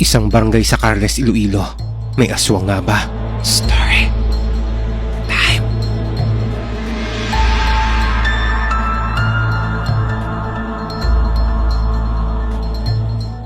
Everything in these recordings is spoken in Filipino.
Isang barangay sa Carles, Iloilo. May aswang nga ba? Story time.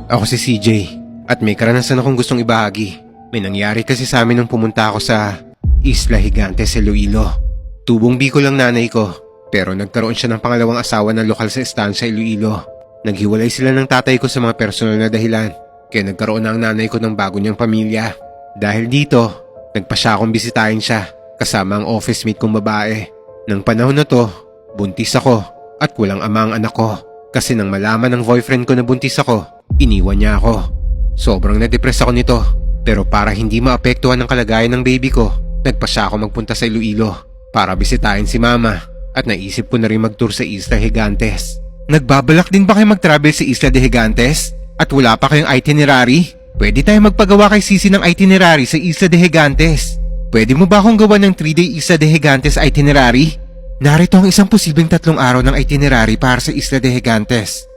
Ako si CJ at may karanasan akong gustong ibahagi. May nangyari kasi sa amin nung pumunta ako sa Isla Gigantes, Iloilo. Tubong Bicol ang nanay ko, pero nagkaroon siya ng pangalawang asawa na lokal sa estansya Iloilo. Naghiwalay sila ng tatay ko sa mga personal na dahilan, kaya nagkaroon na ang nanay ko ng bago niyang pamilya. Dahil dito, nagpa siya akong bisitahin siya kasama ang office mate kong babae. Nang panahon na to, buntis ako at walang ama ang anak ko. Kasi nang malaman ng boyfriend ko na buntis ako, iniwan niya ako. Sobrang na-depress ako nito, pero para hindi maapektuhan ang kalagayan ng baby ko, nagpa siya ako magpunta sa Iloilo para bisitahin si mama at naisip ko na rin mag-tour sa Isla Gigantes. Nagbabalak din ba kayo mag-travel sa Isla de Gigantes? At wala pa kayong itinerary? Pwede tayo magpagawa kay Sisi ng itinerary sa Isla de Gigantes. Pwede mo ba akong gawa ng 3-day Isla de Gigantes itinerary? Narito ang isang posibleng 3 araw ng itinerary para sa Isla de Gigantes.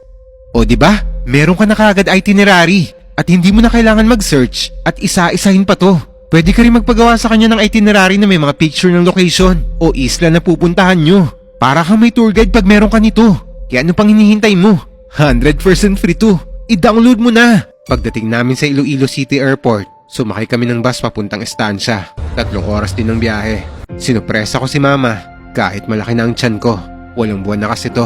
O diba? Meron ka na kaagad itinerary at hindi mo na kailangan mag-search at isa-isahin pa to. Pwede ka rin magpagawa sa kanya ng itinerary na may mga picture ng location o isla na pupuntahan nyo. Para kang may tour guide pag meron ka nito. Kaya ano pang hinihintay mo? 100% free to. I-download mo na! Pagdating namin sa Iloilo City Airport, sumakay kami ng bus papuntang estansya. 3 oras din ang biyahe. Sinupresa ko si mama kahit malaki na ang tiyan ko. Walang buwan na kasi to.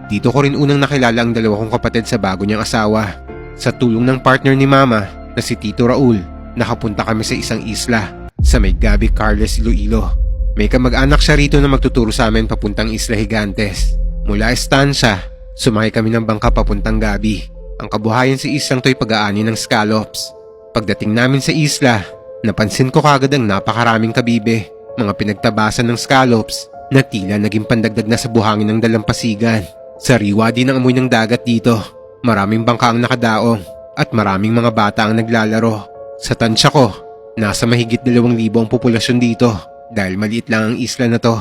Dito ko rin unang nakilala ang 2 kong kapatid sa bago niyang asawa. Sa tulong ng partner ni mama na si Tito Raul, nakapunta kami sa isang isla sa may Gabi, Carles, Iloilo. May kamag-anak siya rito na magtuturo sa amin papuntang Isla Gigantes. Mula estansya, sumakay kami ng bangka papuntang Gabi. Ang kabuhayan sa islang to'y pag-aani ng scallops. Pagdating namin sa isla, napansin ko kagad ang napakaraming kabibe, mga pinagtabasan ng scallops na tila naging pandagdag na sa buhangin ng dalampasigan. Sariwa din ang amoy ng dagat dito. Maraming bangka ang nakadaong at maraming mga bata ang naglalaro. Sa tansya ko, nasa mahigit 2,000 ang populasyon dito dahil maliit lang ang isla na to.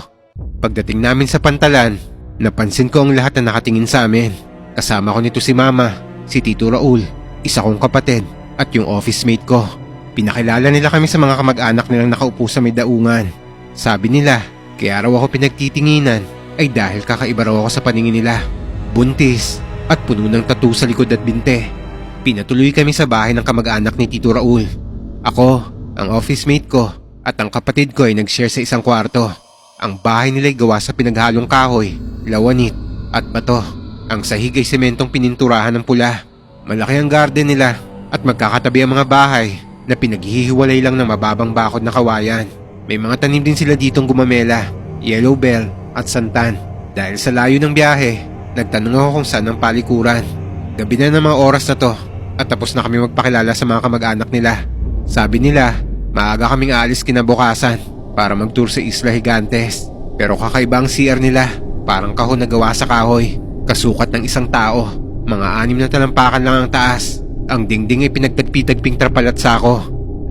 Pagdating namin sa pantalan, napansin ko ang lahat na nakatingin sa amin. Kasama ko nito si mama, si Tito Raul, isa kong kapatid at yung office mate ko. Pinakilala nila kami sa mga kamag-anak nilang nakaupo sa may daungan. Sabi nila, kaya raw ako pinagtitinginan ay dahil kakaiba raw ako sa paningin nila. Buntis at puno ng tattoo sa likod at binte. Pinatuloy kami sa bahay ng kamag-anak ni Tito Raul. Ako, ang office mate ko at ang kapatid ko ay nag-share sa isang kwarto. Ang bahay nila ay gawa sa pinaghalong kahoy, lawanit at bato. Ang sahig ay sementong pininturahan ng pula. Malaki ang garden nila at magkakatabi ang mga bahay na pinaghihiwalay lang ng mababang bakod na kawayan. May mga tanim din sila ditong gumamela, yellow bell at santan. Dahil sa layo ng biyahe, nagtanong ako kung saan ang palikuran. Gabi na ng mga oras na to at tapos na kami magpakilala sa mga kamag-anak nila. Sabi nila, maaga kaming aalis kinabukasan para mag-tour sa Isla Gigantes. Pero kakaiba ang CR nila, parang kahon na gawa sa kahoy. Kasukat ng isang tao, mga 6 na talampakan lang ang taas. Ang dingding ay pinagtagpi-tagping trapal at sako.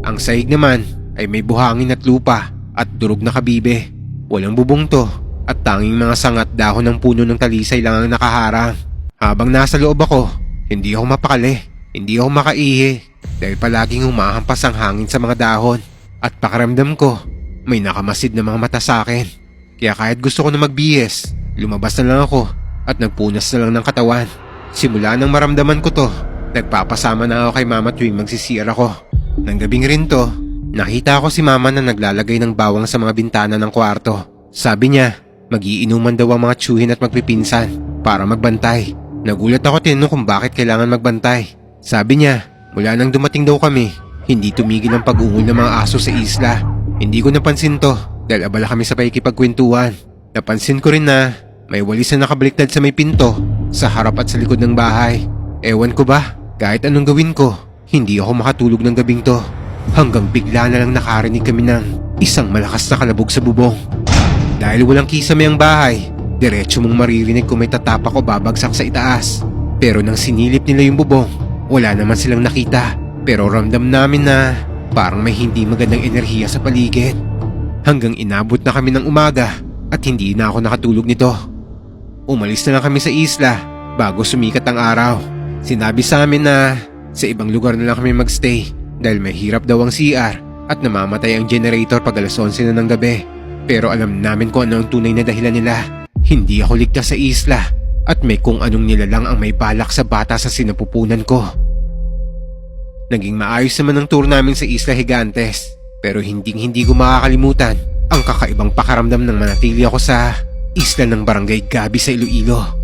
Ang sahig naman ay may buhangin at lupa at durog na kabibe. Walang bubong to at tanging mga sangat dahon ng puno ng talisay lang ang nakaharang. Habang nasa loob ako, hindi ako mapakali, hindi ako makaihi dahil palaging humahampas ang hangin sa mga dahon. At pakiramdam ko, may nakamasid na mga mata sa akin. Kaya kahit gusto ko na magbihis, lumabas na lang ako at nagpunas na lang ng katawan. Simula nang maramdaman ko to, nagpapasama na ako kay mama tuwing magsisiyar ako. Nang gabing rin to, nakita ko si mama na naglalagay ng bawang sa mga bintana ng kwarto. Sabi niya, mag-iinuman daw ang mga tiyuhin at magpipinsan para magbantay. Nagulat ako tinanong kung bakit kailangan magbantay. Sabi niya, mula nang dumating daw kami, hindi tumigil ang pag-ungol ng mga aso sa isla. Hindi ko napansin to dahil abala kami sa pakikipagkwentuhan. Napansin ko rin na may walis na nakabaliktad sa may pinto, sa harap at sa likod ng bahay. Ewan ko ba, kahit anong gawin ko, hindi ako makatulog ng gabing to. Hanggang bigla na lang nakarinig kami ng isang malakas na kalabog sa bubong. Dahil walang kisame ang bahay, diretso mong maririnig kung may tatapak o babagsak sa itaas. Pero nang sinilip nila yung bubong, wala naman silang nakita. Pero ramdam namin na parang may hindi magandang enerhiya sa paligid. Hanggang inabot na kami ng umaga at hindi na ako nakatulog nito. Umalis na lang kami sa isla bago sumikat ang araw. Sinabi sa amin na Sa ibang lugar na lang kami magstay dahil mahirap daw ang CR at namamatay ang generator pag alas 11 na ng gabi. Pero alam namin kung ano ang tunay na dahilan nila. Hindi ako ligtas sa isla at may kung anong nilalang ang may balak sa bata sa sinapupunan ko. Naging maayos naman ang tour namin sa Isla Gigantes, pero hindi ko makakalimutan ang kakaibang pakaramdam ng manatili ako sa isla ng Barangay Gabi sa Iloilo.